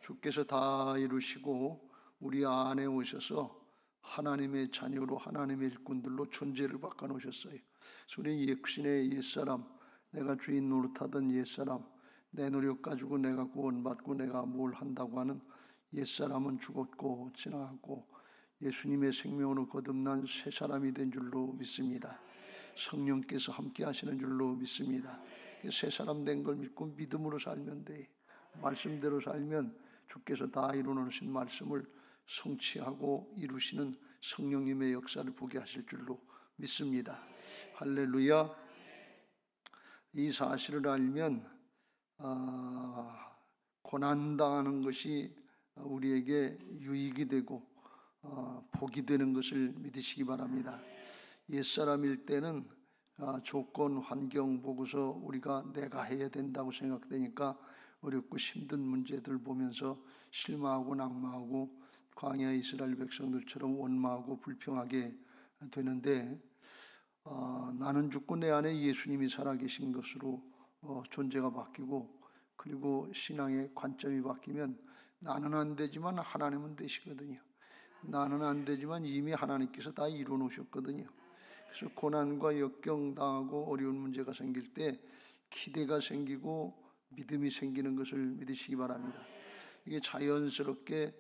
주께서 다 이루시고 우리 안에 오셔서 하나님의 자녀로 하나님의 일꾼들로 존재를 바꿔놓으셨어요. 우리 육신의 옛사람, 내가 주인 노릇하던 옛사람, 내 노력 가지고 내가 구원받고 내가 뭘 한다고 하는 옛사람은 죽었고 지나갔고 예수님의 생명으로 거듭난 새 사람이 된 줄로 믿습니다. 성령께서 함께 하시는 줄로 믿습니다. 새 사람 된 걸 믿고 믿음으로 살면 돼. 말씀대로 살면 주께서 다 이루어놓으신 말씀을 성취하고 이루시는 성령님의 역사를 보게 하실 줄로 믿습니다. 할렐루야. 이 사실을 알면 고난당하는 것이 우리에게 유익이 되고 복이 되는 것을 믿으시기 바랍니다. 옛사람일 때는 조건, 환경 보고서 우리가 내가 해야 된다고 생각되니까 어렵고 힘든 문제들 보면서 실망하고 낙망하고 광야 이스라엘 백성들처럼 원망하고 불평하게 되는데 나는 죽고 내 안에 예수님이 살아계신 것으로 존재가 바뀌고 그리고 신앙의 관점이 바뀌면 나는 안 되지만 하나님은 되시거든요. 나는 안 되지만 이미 하나님께서 다 이루어 놓으셨거든요. 그래서 고난과 역경당하고 어려운 문제가 생길 때 기대가 생기고 믿음이 생기는 것을 믿으시기 바랍니다. 이게 자연스럽게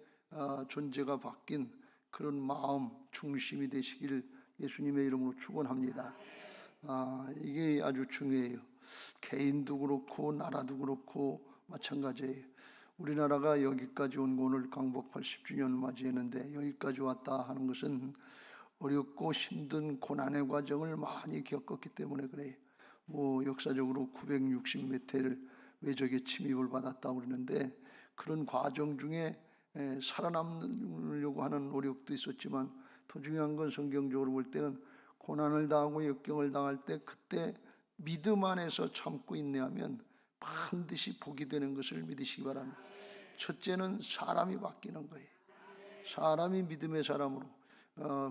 존재가 바뀐 그런 마음 중심이 되시길 예수님의 이름으로 축원합니다. 이게 아주 중요해요. 개인도 그렇고 나라도 그렇고 마찬가지예요. 우리나라가 여기까지 온 거 오늘 강복 80주년 맞이했는데 여기까지 왔다 하는 것은 어렵고 힘든 고난의 과정을 많이 겪었기 때문에 그래요. 역사적으로 960몇 해를 외적의 침입을 받았다고 그러는데 그런 과정 중에 살아남으려고 하는 노력도 있었지만 더 중요한 건 성경적으로 볼 때는 고난을 당하고 역경을 당할 때 그때 믿음 안에서 참고 인내하면 반드시 복이 되는 것을 믿으시기 바랍니다. 첫째는 사람이 바뀌는 거예요. 사람이 믿음의 사람으로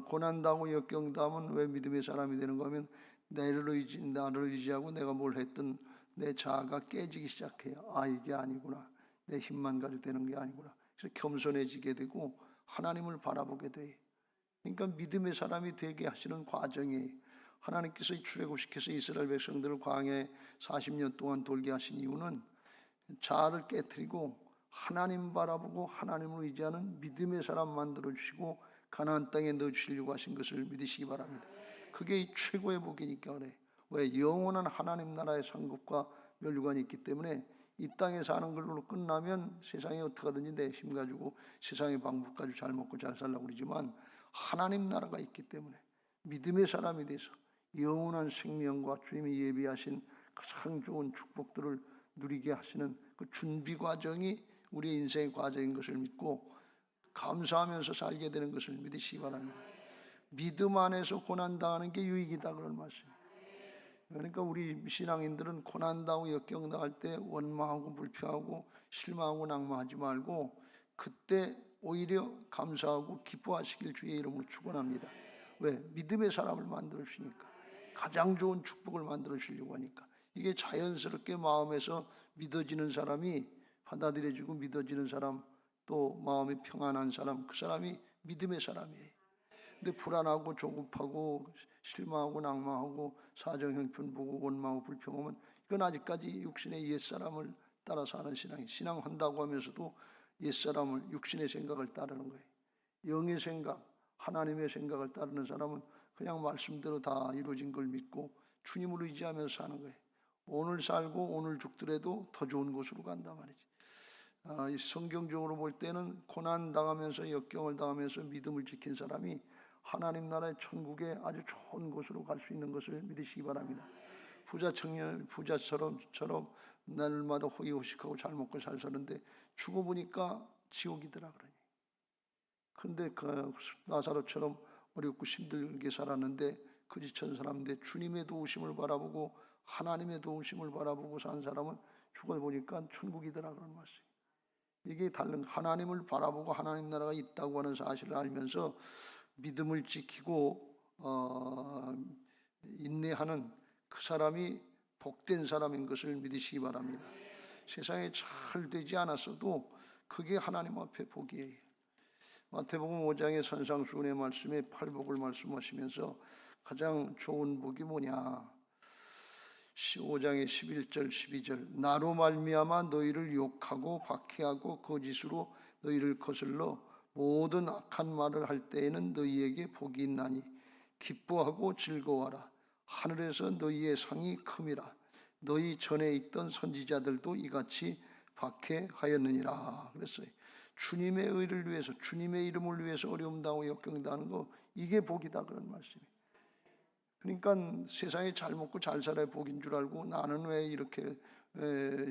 고난당하고 역경당하면 왜 믿음의 사람이 되는 거면 나를 의지하고 내가 뭘 했든 내 자아가 깨지기 시작해요. 이게 아니구나. 내 힘만 가지고 되는 게 아니구나. 그래서 겸손해지게 되고 하나님을 바라보게 돼요. 그러니까 믿음의 사람이 되게 하시는 과정이 하나님께서 출애굽시켜서 이스라엘 백성들을 광야에 40년 동안 돌게 하신 이유는 자아를 깨트리고 하나님 바라보고 하나님을 의지하는 믿음의 사람 만들어주시고 가나안 땅에 넣어주시려고 하신 것을 믿으시기 바랍니다. 그게 최고의 복이니까 그래. 왜? 영원한 하나님 나라의 상급과 멸류관이 있기 때문에 이 땅에 사는 걸로 끝나면 세상에 어떻게 하든지 내 힘 가지고 세상의 방법 가지고 잘 먹고 잘 살라고 그러지만 하나님 나라가 있기 때문에 믿음의 사람이 돼서 영원한 생명과 주님이 예비하신 가장 좋은 축복들을 누리게 하시는 그 준비 과정이 우리의 인생의 과정인 것을 믿고 감사하면서 살게 되는 것을 믿으시기 바랍니다. 믿음 안에서 고난당하는 게 유익이다 그런 말씀입니다. 그러니까 우리 신앙인들은 고난당하고 역경당할 때 원망하고 불평하고 실망하고 낙망하지 말고 그때 오히려 감사하고 기뻐하시길 주의 이름으로 축원합니다. 왜? 믿음의 사람을 만들어 주시니까. 가장 좋은 축복을 만들어 주시려고 하니까. 이게 자연스럽게 마음에서 믿어지는 사람이 받아들여지고 믿어지는 사람 또 마음이 평안한 사람 그 사람이 믿음의 사람이에요. 근데 불안하고 조급하고 실망하고 낙망하고 사정 형편 보고 원망하고 불평하면 이건 아직까지 육신의 옛사람을 따라 사는 신앙이 신앙한다고 하면서도 옛사람을 육신의 생각을 따르는 거예요. 영의 생각 하나님의 생각을 따르는 사람은 그냥 말씀대로 다 이루어진 걸 믿고 주님을 의지하면서 사는 거예요. 오늘 살고 오늘 죽더라도 더 좋은 곳으로 간단 말이지. 성경적으로 볼 때는 고난 당하면서 역경을 당하면서 믿음을 지킨 사람이 하나님 나라의 천국에 아주 좋은 곳으로 갈 수 있는 것을 믿으시기 바랍니다. 부자처럼 날마다 호의호식하고 잘 먹고 잘 사는데 죽어보니까 지옥이더라 그러니. 그런데 그 나사로처럼 어렵고 힘들게 살았는데 그지천 사람인데 주님의 도우심을 바라보고 하나님의 도우심을 바라보고 산 사람은 죽어보니까 천국이더라 그런 말씀. 이게 다른 하나님을 바라보고 하나님 나라가 있다고 하는 사실을 알면서 믿음을 지키고 인내하는 그 사람이 복된 사람인 것을 믿으시기 바랍니다. 세상에 잘 되지 않았어도 그게 하나님 앞에 복이에요. 마태복음 5장의 산상수훈의 말씀에 팔복을 말씀하시면서 가장 좋은 복이 뭐냐? 5장의 11절 12절 나로 말미암아 너희를 욕하고 박해하고 거짓으로 너희를 거슬러 모든 악한 말을 할 때에는 너희에게 복이 있나니 기뻐하고 즐거워하라. 하늘에서 너희의 상이 큼이라. 너희 전에 있던 선지자들도 이같이 박해하였느니라 그랬어요. 주님의 의를 위해서, 주님의 이름을 위해서 어려움 당하고 역경 당하는 거, 이게 복이다 그런 말씀이에요. 그러니까 세상에 잘 먹고 잘 살아야 복인 줄 알고 나는 왜 이렇게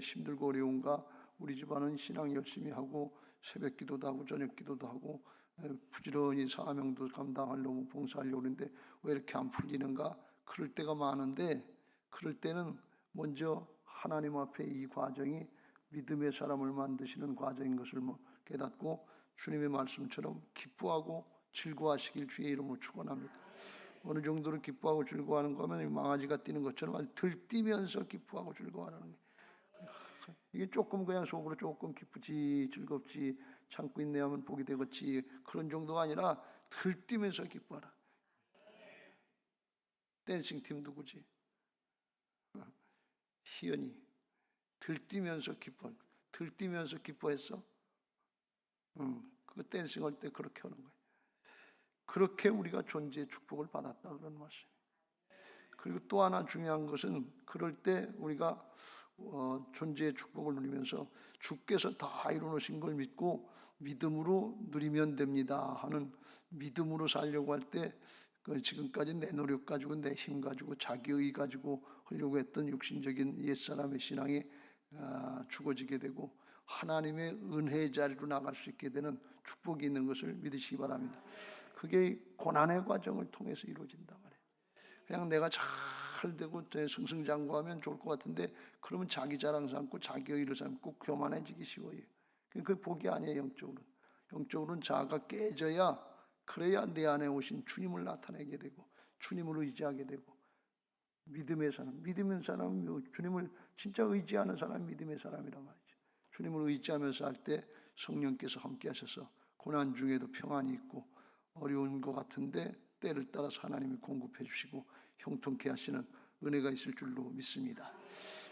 힘들고 어려운가? 우리 집안은 신앙 열심히 하고 새벽 기도도 하고 저녁 기도도 하고 부지런히 사명도 감당하려고 봉사하려고 하는데 왜 이렇게 안 풀리는가? 그럴 때가 많은데, 그럴 때는 먼저 하나님 앞에 이 과정이 믿음의 사람을 만드시는 과정인 것을 깨닫고 주님의 말씀처럼 기뻐하고 즐거워하시길 주의 이름으로 축원합니다. 어느 정도로 기뻐하고 즐거워하는 거면 망아지가 뛰는 것처럼 들뛰면서 기뻐하고 즐거워하는 게, 이게 조금 그냥 속으로 조금 기쁘지 즐겁지 참고 있네 하면 복이 되겠지 그런 정도가 아니라 들뛰면서 기뻐하라. 댄싱팀 누구지? 희연이 들뛰면서 기뻐했어. 그 댄싱할 때 그렇게 하는 거예요. 그렇게 우리가 존재의 축복을 받았다 그런 말씀. 그리고 또 하나 중요한 것은 그럴 때 우리가 존재의 축복을 누리면서 주께서 다 이루어놓으신 걸 믿고 믿음으로 누리면 됩니다 하는, 믿음으로 살려고 할 때 지금까지 내 노력 가지고 내 힘 가지고 자기의 가지고 하려고 했던 육신적인 옛사람의 신앙이 죽어지게 되고 하나님의 은혜의 자리로 나갈 수 있게 되는 축복이 있는 것을 믿으시기 바랍니다. 그게 고난의 과정을 통해서 이루어진단 말이에요. 그냥 내가 잘 되고 승승장구하면 좋을 것 같은데 그러면 자기 자랑 삼고 자기 의를 삼고 교만해지기 쉬워요. 그게 복이 아니에요. 영적으로는 자아가 깨져야, 그래야 내 안에 오신 주님을 나타내게 되고 주님을 의지하게 되고, 믿음의 사람, 주님을 진짜 의지하는 사람이 믿음의 사람이란 말이죠. 주님을 의지하면서 할 때 성령께서 함께 하셔서 고난 중에도 평안이 있고 어려운 것 같은데 때를 따라서 하나님이 공급해 주시고 형통케 하시는 은혜가 있을 줄로 믿습니다.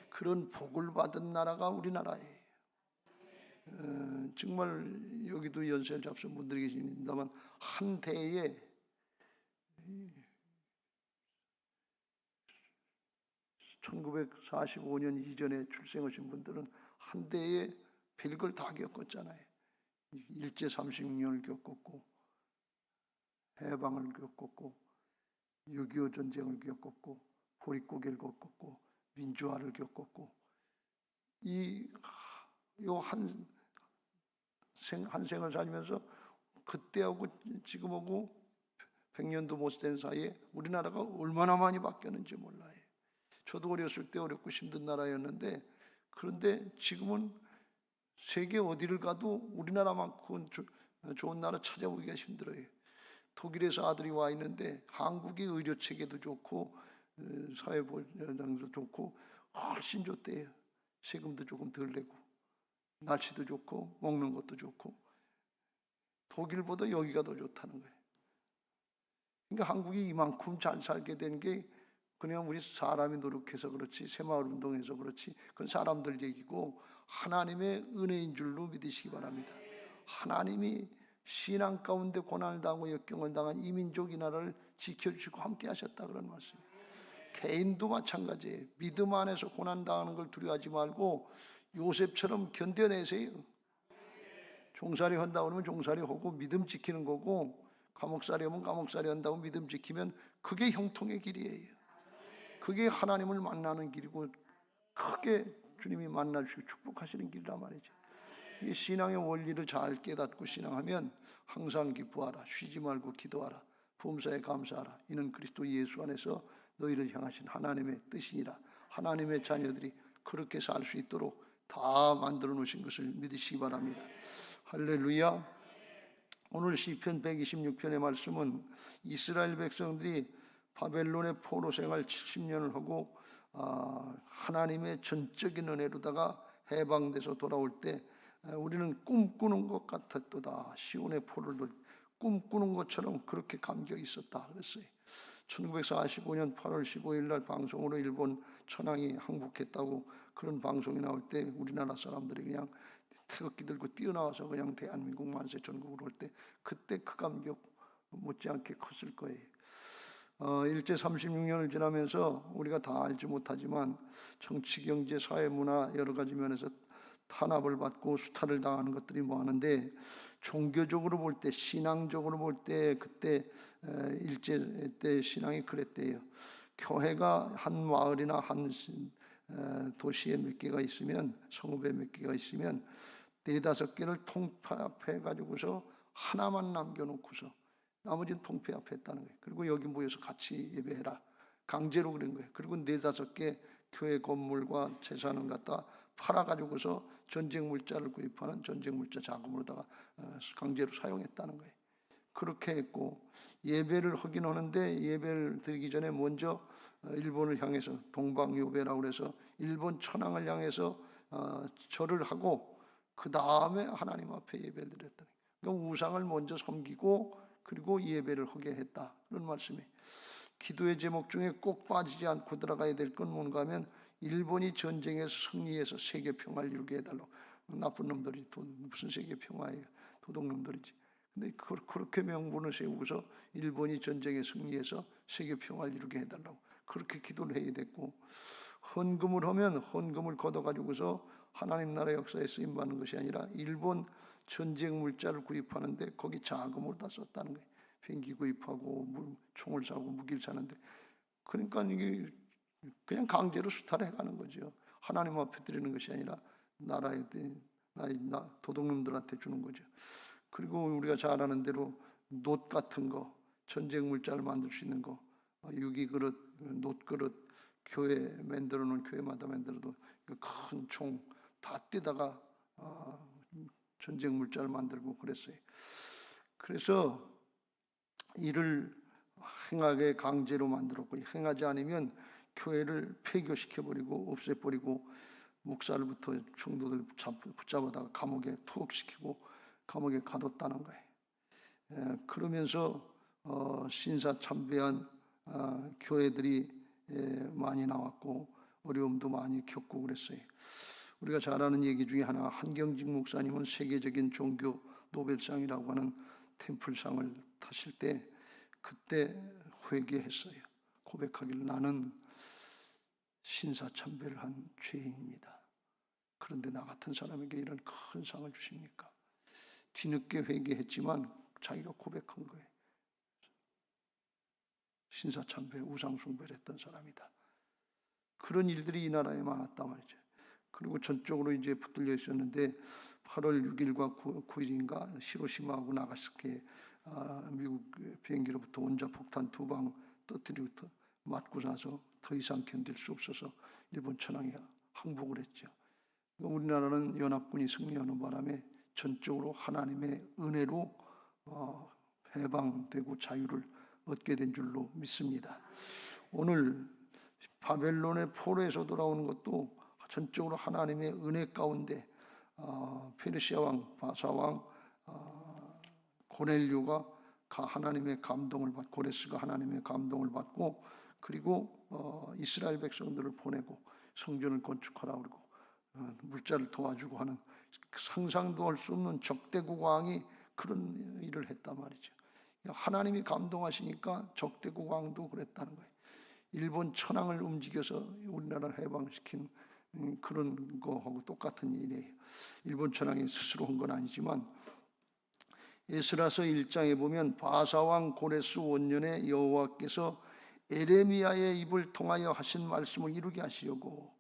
그런 복을 받은 나라가 우리나라예요. 정말 여기도 연세를 잡수신 분들이 계십니다만 한 대에 1945년 이전에 출생하신 분들은 한 대에 별걸 다 겪었잖아요. 일제 36년을 겪었고 해방을 겪었고 6.25 전쟁을 겪었고 보릿고개를 겪었고 민주화를 겪었고, 한 생을 살면서 그때하고 지금하고 100년도 못 된 사이에 우리나라가 얼마나 많이 바뀌었는지 몰라요. 저도 어렸을 때 어렵고 힘든 나라였는데, 그런데 지금은 세계 어디를 가도 우리나라만큼 좋은 나라 찾아보기가 힘들어요. 독일에서 아들이 와 있는데 한국의 의료 체계도 좋고 사회보장도 좋고 훨씬 좋대요. 세금도 조금 덜 내고 날씨도 좋고 먹는 것도 좋고 독일보다 여기가 더 좋다는 거예요. 그러니까 한국이 이만큼 잘 살게 된 게 그냥 우리 사람이 노력해서 그렇지, 새마을 운동해서 그렇지, 그건 사람들 얘기고 하나님의 은혜인 줄로 믿으시기 바랍니다. 하나님이 신앙 가운데 고난을 당하고 역경을 당한 이 민족 이 나라를 지켜주시고 함께 하셨다 그런 말씀이에요. 개인도 마찬가지예요. 믿음 안에서 고난 당하는 걸 두려워하지 말고 요셉처럼 견뎌내세요. 종살이 한다고 하면 종살이 하고 믿음 지키는 거고, 감옥살이 하면 감옥살이 한다고 믿음 지키면 그게 형통의 길이에요. 그게 하나님을 만나는 길이고 크게 주님이 만나주시고 축복하시는 길이란 말이죠. 이 신앙의 원리를 잘 깨닫고 신앙하면 항상 기뻐하라, 쉬지 말고 기도하라, 범사에 감사하라. 이는 그리스도 예수 안에서 너희를 향하신 하나님의 뜻이니라. 하나님의 자녀들이 그렇게 살 수 있도록 다 만들어 놓으신 것을 믿으시기 바랍니다. 할렐루야. 오늘 시편 126편의 말씀은 이스라엘 백성들이 바벨론의 포로 생활 70년을 하고 하나님의 전적인 은혜로다가 해방돼서 돌아올 때 우리는 꿈꾸는 것 같았도다. 시온의 포를 꿈꾸는 것처럼 그렇게 감격이 있었다 그랬어요. 1945년 8월 15일 날 방송으로 일본 천황이 항복했다고 그런 방송이 나올 때 우리나라 사람들이 그냥 태극기 들고 뛰어나와서 그냥 대한민국 만세 전국으로 올 때 그때 그 감격 못지않게 컸을 거예요. 일제 36년을 지나면서 우리가 다 알지 못하지만 정치, 경제, 사회, 문화 여러 가지 면에서 탄압을 받고 수탈을 당하는 것들이 많은데 종교적으로 볼 때, 신앙적으로 볼 때 그때 일제 때 신앙이 그랬대요. 교회가 한 마을이나 한 도시에 몇 개가 있으면, 성읍에 몇 개가 있으면 4-5개를 통폐합해 가지고서 하나만 남겨놓고서 나머지는 통폐합했다는 거예요. 그리고 여기 모여서 같이 예배해라. 강제로 그런 거예요. 그리고 4-5개 교회 건물과 재산을 갖다 팔아가지고서 전쟁 물자를 구입하는 전쟁 물자 자금으로다가 강제로 사용했다는 거예요. 그렇게 했고 예배를 하긴 하는데 예배를 드리기 전에 먼저 일본을 향해서 동방요배라고 그래서 일본 천황을 향해서 절을 하고 그 다음에 하나님 앞에 예배를 드렸다. 그러니까 우상을 먼저 섬기고 그리고 예배를 하게 했다. 그런 말씀이에요. 기도의 제목 중에 꼭 빠지지 않고 들어가야 될 건 뭔가 하면 일본이 전쟁에서 승리해서 세계 평화를 이루게 해달라고. 나쁜 놈들이 무슨 세계 평화예요. 도둑놈들이지. 근데 그렇게 명분을 세우고서 일본이 전쟁에 승리해서 세계 평화를 이루게 해달라고 그렇게 기도를 해야 됐고, 헌금을 하면 헌금을 걷어가지고서 하나님 나라 역사에 쓰임받는 것이 아니라 일본 전쟁 물자를 구입하는데 거기 자금으로 다 썼다는 거예요. 비행기 구입하고 총을 사고 무기를 사는데, 그러니까 이게 그냥 강제로 수탈해가는 거죠. 하나님 앞에 드리는 것이 아니라 나라에 도둑놈들한테 주는 거죠. 그리고 우리가 잘 아는 대로 놋 같은 거, 전쟁 물자를 만들 수 있는 거, 유기 그릇, 놋 그릇, 교회 만들어 놓은 교회마다 만들어도 큰 총 다 떼다가 전쟁 물자를 만들고 그랬어요. 그래서 이를 행하게 강제로 만들었고, 행하지 않으면 교회를 폐교시켜버리고 없애버리고 목사를부터 총독들 붙잡아다가 감옥에 투옥시키고 감옥에 가뒀다는 거예요. 그러면서 신사참배한 교회들이 많이 나왔고 어려움도 많이 겪고 그랬어요. 우리가 잘 아는 얘기 중에 하나, 한경직 목사님은 세계적인 종교 노벨상이라고 하는 템플상을 타실 때 그때 회개했어요. 고백하기를 나는 신사참배를 한 죄인입니다. 그런데 나 같은 사람에게 이런 큰 상을 주십니까? 뒤늦게 회개했지만 자기가 고백한 거예요. 신사참배, 우상숭배를 했던 사람이다. 그런 일들이 이 나라에 많았단 말이죠. 그리고 전적으로 이제 붙들려 있었는데 8월 6일과 9일인가 히로시마하고 나가사키에 미국 비행기로부터 원자폭탄 2방 터뜨리고 맞고 나서 더 이상 견딜 수 없어서 일본 천황이 항복을 했죠. 우리나라는 연합군이 승리하는 바람에 전적으로 하나님의 은혜로 해방되고 자유를 얻게 된 줄로 믿습니다. 오늘 바벨론의 포로에서 돌아오는 것도 전적으로 하나님의 은혜 가운데 페르시아 왕, 바사 왕 고넬료가 하나님의 감동을 받고, 고레스가 하나님의 감동을 받고, 그리고 이스라엘 백성들을 보내고 성전을 건축하라고 그러고 물자를 도와주고 하는 상상도 할 수 없는 적대국 왕이 그런 일을 했단 말이죠. 하나님이 감동하시니까 적대국 왕도 그랬다는 거예요. 일본 천황을 움직여서 우리나라를 해방시킨 그런 거하고 똑같은 일이에요. 일본 천황이 스스로 한 건 아니지만 에스라서 1장에 보면 바사왕 고레스 원년에 여호와께서 에레미야의 입을 통하여 하신 말씀을 이루게 하시려고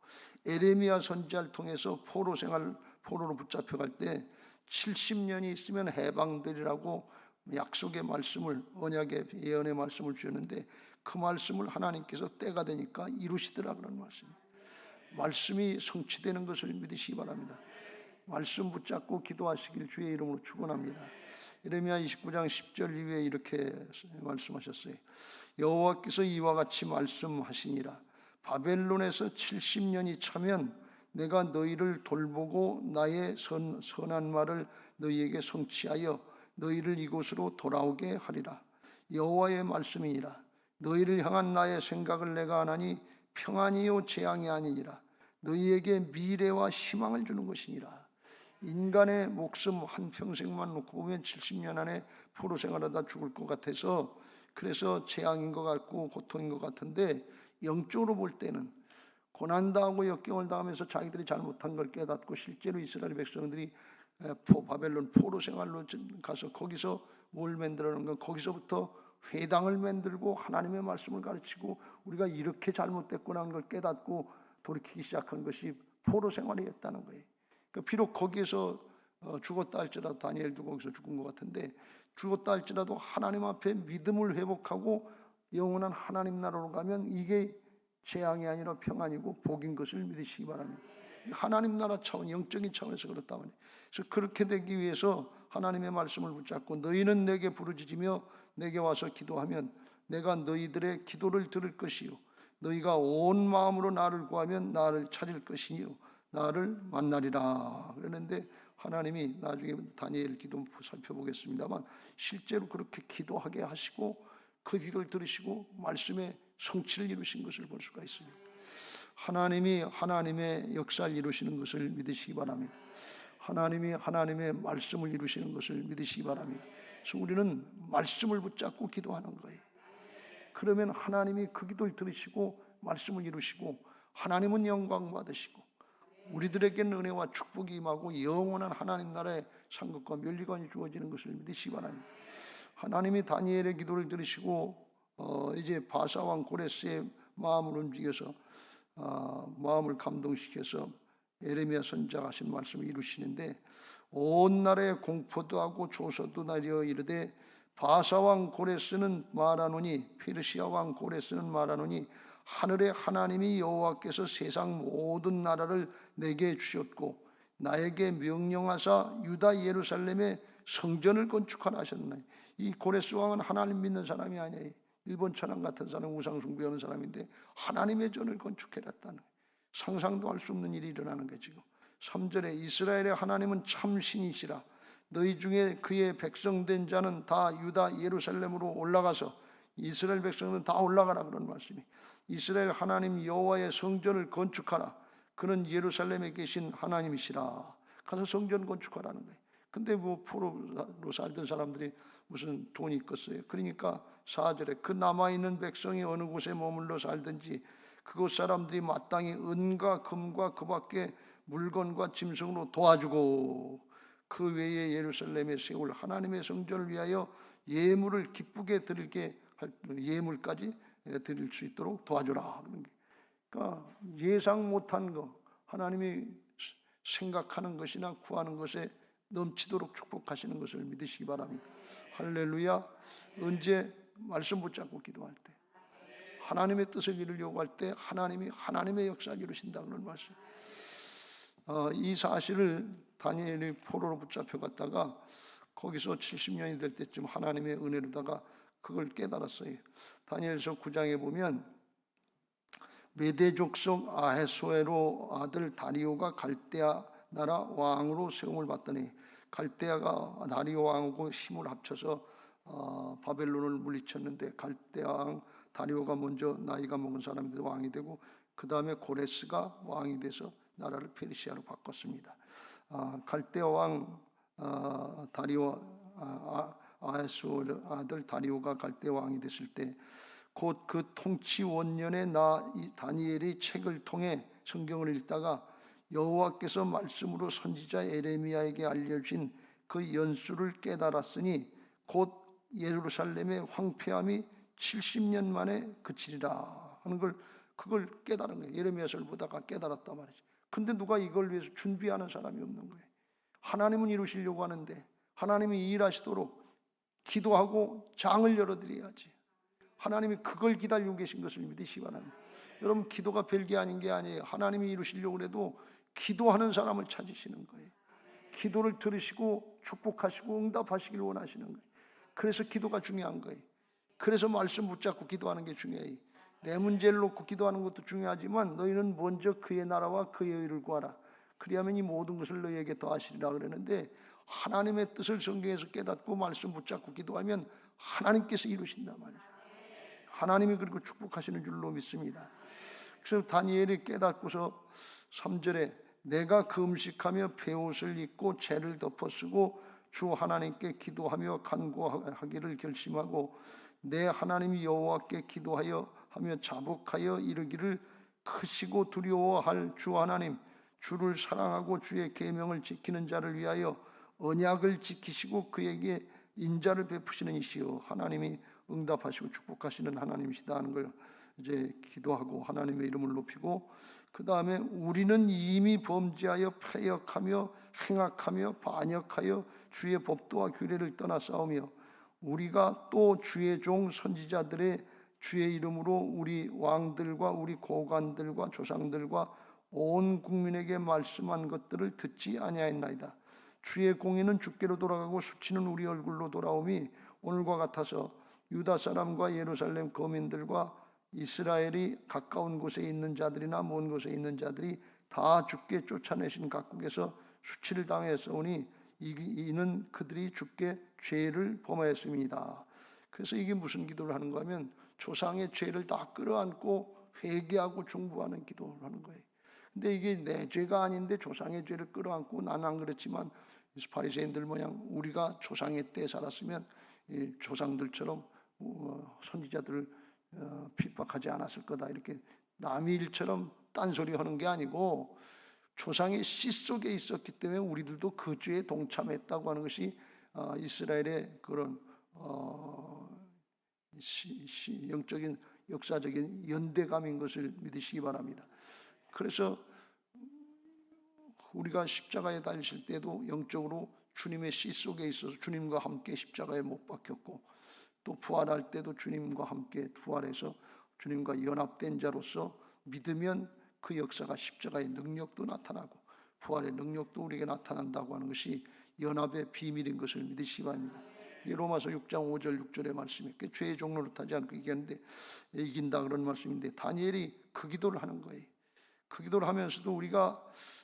에레미야 선지자를 통해서 포로로 붙잡혀갈 때 70년이 있으면 해방되리라고 약속의 말씀을, 언약의 예언의 말씀을 주셨는데 그 말씀을 하나님께서 때가 되니까 이루시더라 그런 말씀이에요. 말씀이 성취되는 것을 믿으시기 바랍니다. 말씀 붙잡고 기도하시길 주의 이름으로 축원합니다. 예레미야 29장 10절 이후에 이렇게 말씀하셨어요. 여호와께서 이와 같이 말씀하시니라. 바벨론에서 70년이 차면 내가 너희를 돌보고 나의 선한 말을 너희에게 성취하여 너희를 이곳으로 돌아오게 하리라. 여호와의 말씀이니라. 너희를 향한 나의 생각을 내가 아나니 평안이요 재앙이 아니니라. 너희에게 미래와 희망을 주는 것이니라. 인간의 목숨 한 평생만 놓고 보면 70년 안에 포로 생활하다 죽을 것 같아서 그래서 재앙인 것 같고 고통인 것 같은데, 영적으로 볼 때는 고난당하고 역경을 당하면서 자기들이 잘못한 걸 깨닫고 실제로 이스라엘 백성들이 바벨론 포로 생활로 가서 거기서 뭘 만들어낸 건, 거기서부터 회당을 만들고 하나님의 말씀을 가르치고 우리가 이렇게 잘못됐구나 하는 걸 깨닫고 돌이키기 시작한 것이 포로 생활이었다는 거예요. 그러니까 비록 거기에서 죽었다 할지라도, 다니엘도 거기서 죽은 것 같은데, 죽었다 할지라도 하나님 앞에 믿음을 회복하고 영원한 하나님 나라로 가면 이게 재앙이 아니라 평안이고 복인 것을 믿으시기 바랍니다. 하나님 나라 차원, 영적인 차원에서 그렇단 말이에요. 그래서 그렇게 되기 위해서 하나님의 말씀을 붙잡고 너희는 내게 부르짖으며 내게 와서 기도하면 내가 너희들의 기도를 들을 것이요 너희가 온 마음으로 나를 구하면 나를 찾을 것이요 나를 만나리라. 그러는데 하나님이 나중에 다니엘 기도 살펴보겠습니다만 실제로 그렇게 기도하게 하시고 그 기도를 들으시고 말씀의 성취를 이루신 것을 볼 수가 있습니다. 하나님이 하나님의 역사를 이루시는 것을 믿으시기 바랍니다. 하나님이 하나님의 말씀을 이루시는 것을 믿으시기 바랍니다. 그래서 우리는 말씀을 붙잡고 기도하는 거예요. 그러면 하나님이 그 기도를 들으시고 말씀을 이루시고 하나님은 영광 받으시고 우리들에게는 은혜와 축복이 임하고 영원한 하나님 나라의 상급과 면류관이 주어지는 것을 믿으시기 바랍니다. 하나님이 다니엘의 기도를 들으시고 이제 바사왕 고레스의 마음을 움직여서 마음을 감동시켜서 예레미야 선지자가 하신 말씀을 이루시는데, 온 나라에 공포도 하고 조소도 나려 이르되 바사왕 고레스는 말하노니, 페르시아 왕 고레스는 말하노니 하늘의 하나님이 여호와께서 세상 모든 나라를 내게 주셨고 나에게 명령하사 유다 예루살렘에 성전을 건축하라 하셨나니. 이 고레스 왕은 하나님 믿는 사람이 아니에요. 일본 천황 같은 사람, 우상 숭배하는 사람인데 하나님의 전을 건축해놨다는, 상상도 할 수 없는 일이 일어나는 거예요. 지금 3절에 이스라엘의 하나님은 참 신이시라. 너희 중에 그의 백성된 자는 다 유다 예루살렘으로 올라가서, 이스라엘 백성은 다 올라가라 그런 말씀이. 이스라엘 하나님 여호와의 성전을 건축하라. 그는 예루살렘에 계신 하나님이시라. 가서 성전 건축하라는 거예요. 근데 뭐 포로로 살던 사람들이 무슨 돈이 있겠어요. 그러니까 4절에 그 남아있는 백성이 어느 곳에 머물러 살든지 그곳 사람들이 마땅히 은과 금과 그 밖에 물건과 짐승으로 도와주고 그 외에 예루살렘에 세울 하나님의 성전을 위하여 예물을 기쁘게 드리게 할 예물까지 드릴 수 있도록 도와주라. 그러니까 예상 못한 거, 하나님이 생각하는 것이나 구하는 것에 넘치도록 축복하시는 것을 믿으시기 바랍니다. 할렐루야. 언제 말씀 붙잡고 기도할 때, 하나님의 뜻을 이루려고 할 때 하나님이 하나님의 역사를 이루신다 그런 말씀. 이 사실을 다니엘이 포로로 붙잡혀 갔다가 거기서 70년이 될 때쯤 하나님의 은혜로다가 그걸 깨달았어요. 다니엘서 9장에 보면 메대 족속 아헤수에로 아들 다리오가 갈대아 나라 왕으로 세움을 받더니, 갈대아가 다리오 왕하고 힘을 합쳐서 바벨론을 물리쳤는데, 갈대아 왕 다리오가 먼저 나이가 먹은 사람들이 왕이 되고 그 다음에 고레스가 왕이 돼서 나라를 페르시아로 바꿨습니다. 갈대아 왕 다리오 아헤수에로 아들 다리오가 갈대아 왕이 됐을 때 곧 그 통치 원년에 이 다니엘이 책을 통해 성경을 읽다가 여호와께서 말씀으로 선지자 예레미야에게 알려진 그 연수를 깨달았으니 곧 예루살렘의 황폐함이 70년 만에 그치리라 하는 걸, 그걸 깨달은 거예요. 예레미야서를 보다가 깨달았단 말이죠. 근데 누가 이걸 위해서 준비하는 사람이 없는 거예요. 하나님은 이루시려고 하는데 하나님이 일하시도록 기도하고 장을 열어드려야지. 하나님이 그걸 기다리고 계신 것을 믿으시기 바랍니다. 여러분, 기도가 별게 아닌 게 아니에요. 하나님이 이루시려고 해도 기도하는 사람을 찾으시는 거예요. 기도를 들으시고 축복하시고 응답하시길 원하시는 거예요. 그래서 기도가 중요한 거예요. 그래서 말씀 붙잡고 기도하는 게 중요해요. 내 문제를 놓고 기도하는 것도 중요하지만 너희는 먼저 그의 나라와 그의 의를 구하라. 그리하면 이 모든 것을 너희에게 더하시리라 그러는데, 하나님의 뜻을 성경에서 깨닫고 말씀 붙잡고 기도하면 하나님께서 이루신단 말이죠. 하나님이 그리고 축복하시는 줄로 믿습니다. 그래서 다니엘이 깨닫고서 3절에 내가 금식하며 베옷을 입고 죄를 덮어쓰고 주 하나님께 기도하며 간구하기를 결심하고 내 하나님 여호와께 기도하여 하며 자복하여 이르기를 크시고 두려워할 주 하나님, 주를 사랑하고 주의 계명을 지키는 자를 위하여 언약을 지키시고 그에게 인자를 베푸시는 이시여 하나님이 응답하시고 축복하시는 하나님이시다 하는 걸 이제 기도하고 하나님의 이름을 높이고, 그 다음에 우리는 이미 범죄하여 패역하며 행악하며 반역하여 주의 법도와 규례를 떠나 싸우며 우리가 또 주의 종 선지자들의 주의 이름으로 우리 왕들과 우리 고관들과 조상들과 온 국민에게 말씀한 것들을 듣지 아니하였나이다. 주의 공의는 주께로 돌아가고 수치는 우리 얼굴로 돌아오미 오늘과 같아서 유다 사람과 예루살렘 거민들과 이스라엘이 가까운 곳에 있는 자들이나 먼 곳에 있는 자들이 다 주께 쫓아내신 각국에서 수치를 당했사오니 이는 그들이 주께 죄를 범하였음이다. 그래서 이게 무슨 기도를 하는가 하면 조상의 죄를 다 끌어안고 회개하고 중보하는 기도를 하는 거예요. 근데 이게 내 죄가 아닌데 조상의 죄를 끌어안고, 나는 안 그렇지만 바리새인들 모양 우리가 조상의 때에 살았으면 조상들처럼 선지자들을 핍박하지 않았을 거다, 이렇게 남의 일처럼 딴소리 하는 게 아니고 조상의 씨 속에 있었기 때문에 우리들도 그 죄에 동참했다고 하는 것이 이스라엘의 그런 영적인 역사적인 연대감인 것을 믿으시기 바랍니다. 그래서 우리가 십자가에 달리실 때도 영적으로 주님의 씨 속에 있어서 주님과 함께 십자가에 못 박혔고, 또 부활할 때도 주님과 함께 부활해서 주님과 연합된 자로서 믿으면 그 역사가 십자가의 능력도 나타나고 부활의 능력도 우리에게 나타난다고 하는 것이 연합의 비밀인 것을 믿으시기 바랍니다. 로마서 6장 5절 6절의 말씀이 죄의 종로를 타지 않고 이기는데 이긴다 그런 말씀인데, 다니엘이 그 기도를 하는 거예요. 그 기도를 하면서도 우리가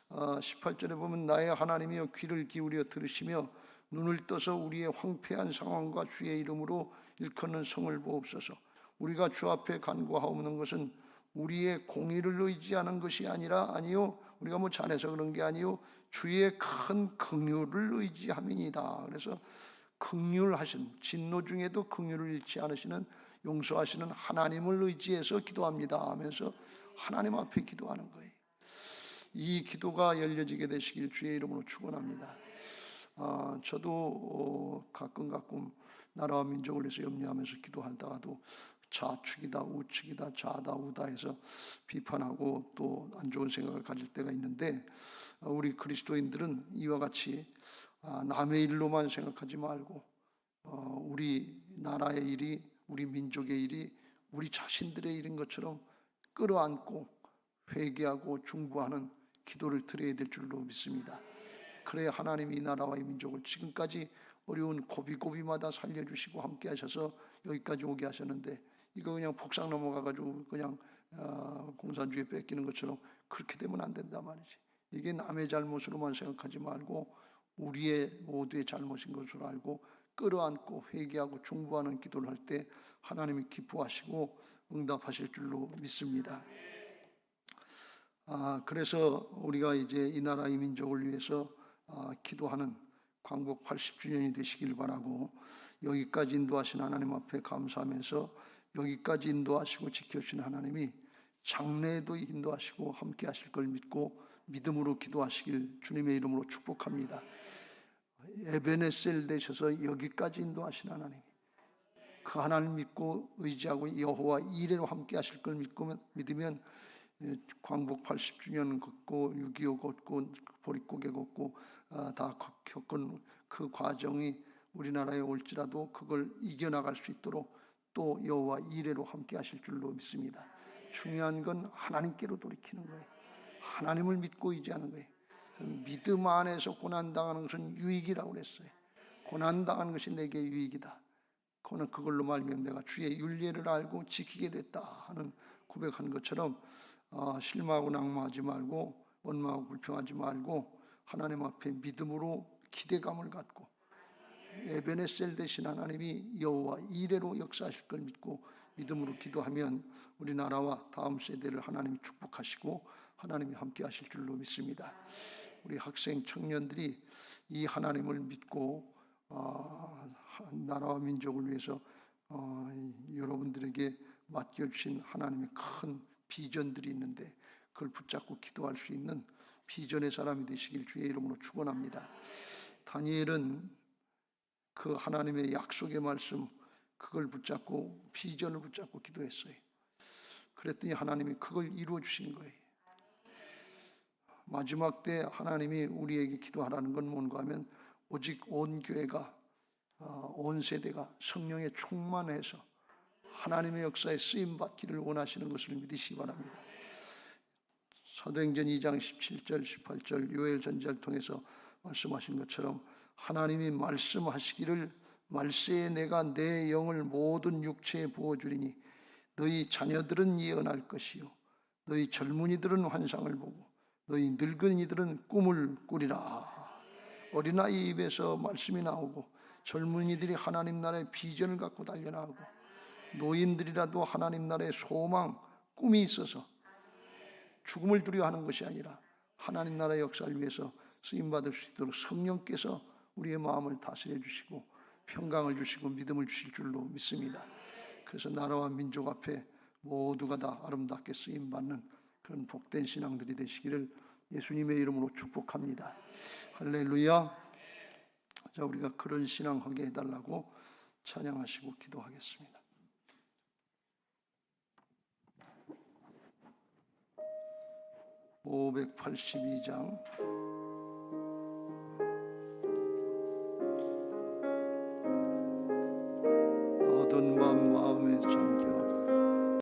18절에 보면 나의 하나님이여 귀를 기울여 들으시며 눈을 떠서 우리의 황폐한 상황과 주의 이름으로 일컫는 성을 보옵소서. 우리가 주 앞에 간구하옵는 것은 우리의 공의를 의지하는 것이 아니요 우리가 뭐 잘해서 그런 게 아니요 주의 큰 긍휼을 의지함이니이다. 그래서 긍휼하신, 진노 중에도 긍휼을 잃지 않으시는, 용서하시는 하나님을 의지해서 기도합니다 하면서 하나님 앞에 기도하는 거예요. 이 기도가 열려지게 되시길 주의 이름으로 축원합니다. 저도 가끔 나라와 민족을 위해서 염려하면서 기도하다가도 좌측이다 우측이다 좌다 우다 해서 비판하고 또 안 좋은 생각을 가질 때가 있는데, 우리 그리스도인들은 이와 같이 남의 일로만 생각하지 말고 우리 나라의 일이, 우리 민족의 일이 우리 자신들의 일인 것처럼 끌어안고 회개하고 중보하는 기도를 드려야 될 줄로 믿습니다. 그래야 하나님이 이 나라와 이 민족을 지금까지 어려운 고비고비마다 살려주시고 함께 하셔서 여기까지 오게 하셨는데, 이거 그냥 폭삭 넘어가가지고 그냥 공산주의 뺏기는 것처럼 그렇게 되면 안 된단 말이지. 이게 남의 잘못으로만 생각하지 말고 우리의 모두의 잘못인 것으로 알고 끌어안고 회개하고 중보하는 기도를 할 때 하나님이 기뻐하시고 응답하실 줄로 믿습니다. 그래서 우리가 이제 이 나라 이 민족을 위해서 기도하는 광복 80주년이 되시길 바라고, 여기까지 인도하신 하나님 앞에 감사하면서 여기까지 인도하시고 지켜주신 하나님이 장래에도 인도하시고 함께 하실 걸 믿고 믿음으로 기도하시길 주님의 이름으로 축복합니다. 에베네셀 되셔서 여기까지 인도하신 하나님, 그 하나님 믿고 의지하고 여호와 이레로 함께 하실 걸 믿으면 광복 80주년 걷고 6.25 걷고 보릿고개 걷고 다 겪은 그 과정이 우리나라에 올지라도 그걸 이겨나갈 수 있도록 또 여호와 이레로 함께 하실 줄로 믿습니다. 중요한 건 하나님께로 돌이키는 거예요. 하나님을 믿고 의지하는 거예요. 믿음 안에서 고난당하는 것은 유익이라고 그랬어요. 고난당하는 것이 내게 유익이다. 그거는 그걸로 말미암아 내가 주의 윤례를 알고 지키게 됐다 하는 고백한 것처럼 실망하고 낙마하지 말고 원망하고 불평하지 말고 하나님 앞에 믿음으로 기대감을 갖고 에베네셀 대신 하나님이 여호와 이레로 역사하실 걸 믿고 믿음으로 기도하면 우리나라와 다음 세대를 하나님이 축복하시고 하나님이 함께 하실 줄로 믿습니다. 우리 학생 청년들이 이 하나님을 믿고 나라와 민족을 위해서 여러분들에게 맡겨주신 하나님의 큰 비전들이 있는데 그걸 붙잡고 기도할 수 있는 비전의 사람이 되시길 주의 이름으로 축원합니다. 다니엘은 그 하나님의 약속의 말씀 그걸 붙잡고 비전을 붙잡고 기도했어요. 그랬더니 하나님이 그걸 이루어 주신 거예요. 마지막 때 하나님이 우리에게 기도하라는 건 뭔가 하면 오직 온 교회가 온 세대가 성령에 충만해서 하나님의 역사에 쓰임받기를 원하시는 것을 믿으시기 바랍니다. 사도행전 2장 17절 18절 요엘 전자를 통해서 말씀하신 것처럼 하나님이 말씀하시기를 말세에 내가 내 영을 모든 육체에 부어주리니 너희 자녀들은 예언할 것이요 너희 젊은이들은 환상을 보고 너희 늙은이들은 꿈을 꾸리라. 어린아이 입에서 말씀이 나오고 젊은이들이 하나님 나라의 비전을 갖고 달려나가고 노인들이라도 하나님 나라의 소망, 꿈이 있어서 죽음을 두려워하는 것이 아니라 하나님 나라의 역사를 위해서 쓰임받을 수 있도록 성령께서 우리의 마음을 다스려 주시고 평강을 주시고 믿음을 주실 줄로 믿습니다. 그래서 나라와 민족 앞에 모두가 다 아름답게 쓰임받는 그런 복된 신앙들이 되시기를 예수님의 이름으로 축복합니다. 할렐루야. 자, 우리가 그런 신앙하게 해달라고 찬양하시고 기도하겠습니다. (582장)